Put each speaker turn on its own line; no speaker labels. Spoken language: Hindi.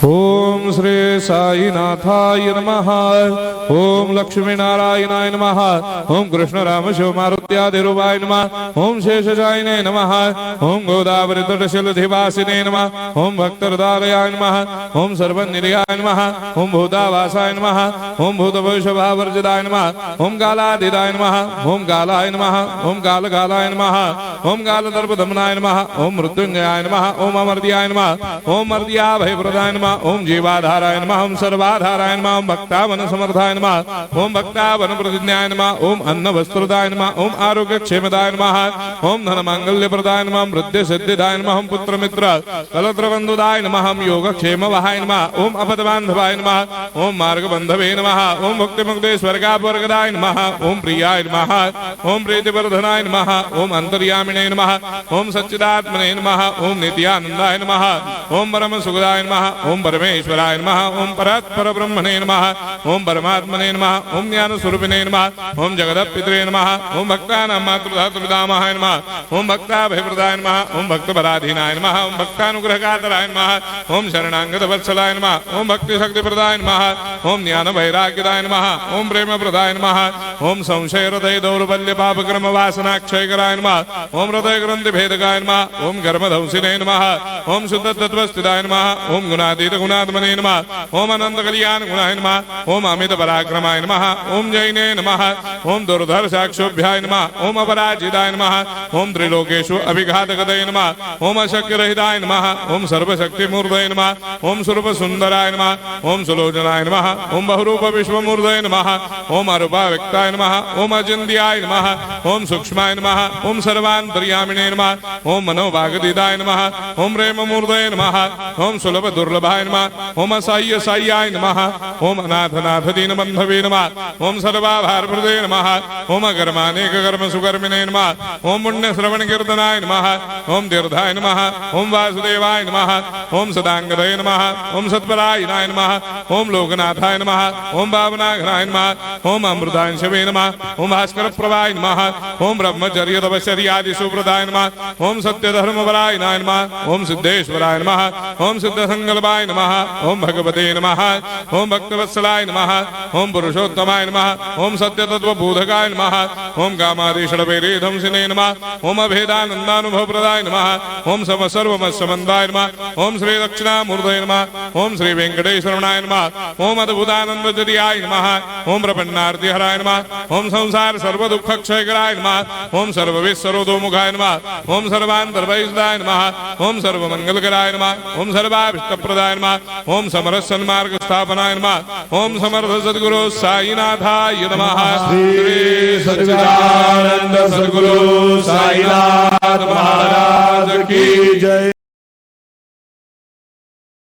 ओम श्री साईनाथाय नमः। ओम लक्ष्मी नारायणाय नमः। ओम कृष्ण राम शिव मारुत्यादिरूपाय नमः। ओम शेषशायिने नमः। ओम गोदावरी तटशिलधिवासिने नमः। ओम भक्तहृदयाय नमः। ओम सर्वनिर्याय नमः। ओम भूतावासाय नमः। ओम भूतभविष्यभावर्जिताय नमः। ओम कालातीताय नमः। ओम कालाय नमः। ओम कालकालाय नमः। ओम कालदर्पदमनाय नमः। ओम मृत्युंजयाय नमः। ओम अमर्त्याय नमः। ओम मर्त्याभयप्रदाय नमः। ओम जीवाधाराय नमः। ओम सर्वाधाराय नमः। ओम भक्तावन समर्थाय नमः। ओम भक्तावन प्रतिज्ञाय नमः। ओम अन्न वस्त्रदाय नमः। ओम आरोग्य क्षेमदाय नमः। ओम धन मांगल्य प्रदाय नमः। मृत्यु सिद्धिदाय नमः। ओम पुत्र मित्र कलत्र बंधुदाय नमः। ओम योग क्षेम वहाय नमः। ओम अपद बांधवाय नमः। ओम मार्ग बंधवे नमः। ओम मुक्ति मुक्ति स्वर्गापवर्गदाय नमः। ओम प्रियाय नमः। ओम प्रीतिवर्धनाय नमः। ओम अंतर्यामिने नमः। ओम सच्चिदात्मने नमः। ओम नित्यानंदाय नमः। ओम परम सुखदाय नमः। ओम परमेश्वराय नमः। ओम परात्पर ब्रह्मणे नमः। ओम परमात्मने नमः। ओम ज्ञान स्वरूपिणे नमः। ओम जगदपितरे नमः। ओम भक्तानां मातृधातुपितामहाय नमः। ओम भक्ताभयप्रदाय नमः। ओम भक्तपराधीनाय नमः। ओम भक्तानुग्रहकातराय नमः। ओम शरणागत वत्सलाय नमः। ओम भक्ति शक्तिप्रदाय नमः। ओम ज्ञान वैराग्यदाय नमः। ओम प्रेम प्रदाय नमः। ओम संशय हृदय दौर्बल्य पापक्रम वासना क्षयकराय नमः। ओम हृदय ग्रंथि भेदकाय नमः। ओम कर्मधंसिने नमः। ओम शुद्ध तत्वस्थिताय नमः। ओम गुणातीत गुणात्मने नमः। ओम अनंत कल्याण गुणाय नमः। ओम अमित पराक्रमाय नमः। ओम जैने नमः। ओम दुर्धर्षाक्षोभ्याय नमः। ओम अपराजिताय नमः। ओम त्रिलोकेषु अभिघातगतये नमः। ओम अशक्य रहिताय नमः। ओम सर्वशक्तिमूर्तये नमः। ओम स्वरूप सुंदराय नमः। ओम सुलोचनाय नमः। ओम बहुरूप विश्वमूर्तये नमः। ओम अरूपाव्यक्ताय नमः। ओम अचिन्त्याय नमः। ओम सूक्ष्माय नमः। ओम सर्वान्तर्यामिने नमः। ओम मनोभागदिताय नमः। ओम प्रेममूर्तये नमः। ओम सुलभ दुर्लभाय नमः। ओम असाह्य साह्याय नमः। ओम अनाथनाथ दीनबन्धवे नमः। ओम सर्वाभारप्रदे नमः। ओम अकर्मानेक कर्म सुकर्मिणे नमः। ओम पुण्य श्रवण कीर्तनाय नमः। ओम तीर्थाय नमः। ओम वासुदेवाय नमः। ओम सदांगदये नमः। ओम सत्परायणाय नमः। ओम लोकनाथाय नमः। ओम भावनाघनाय नमः। ओम अमृतांशवे नमः। ओम भास्कर प्रभाय नमः। ओम ब्रह्मचर्य तपश्चर्यादि सुप्रदाय नमः। ओम सत्यधर्मपरायणाय नमः। ओम सिद्धेश्वराय नमः। ओम सिद्ध संकल्पाय नमः। ओम भगवते नमः। ओम भक्तवत्सलाय नमः। ओम पुरुषोत्तमाय नमः। ओम सत्यतत्वबोधकाय नमः। ओम कामादिषडवैरेधंसिने नमः। ओम अभेदानन्दानुभवप्रदाय नमः। ओम सर्वमस्समन्वाय नमः। ओम श्री दक्षिणामूर्तये नमः। ओम श्री वेंकटेश्वरनाय नमः। ओम अद्भुतानन्दजर्याय नमः। ओम प्रपन्नार्तिहराय नमः। ओम संसार सर्वदुःखक्षयकराय नमः। ओम सर्वविश्वरोधोमुखाय नमः। ओम सर्वान्तर्भयदाय नमः। ओम सर्वमंगलकराय नमः। ओम सर्वाभिष्टप्रदाय नमः। ओम समरस सन्मार्ग स्थापनाय नमः। ओम समर्थ सद्गुरु साईनाथाय नमः।
श्री सच्चिदानंद सद्गुरु साईनाथ महाराज की जय।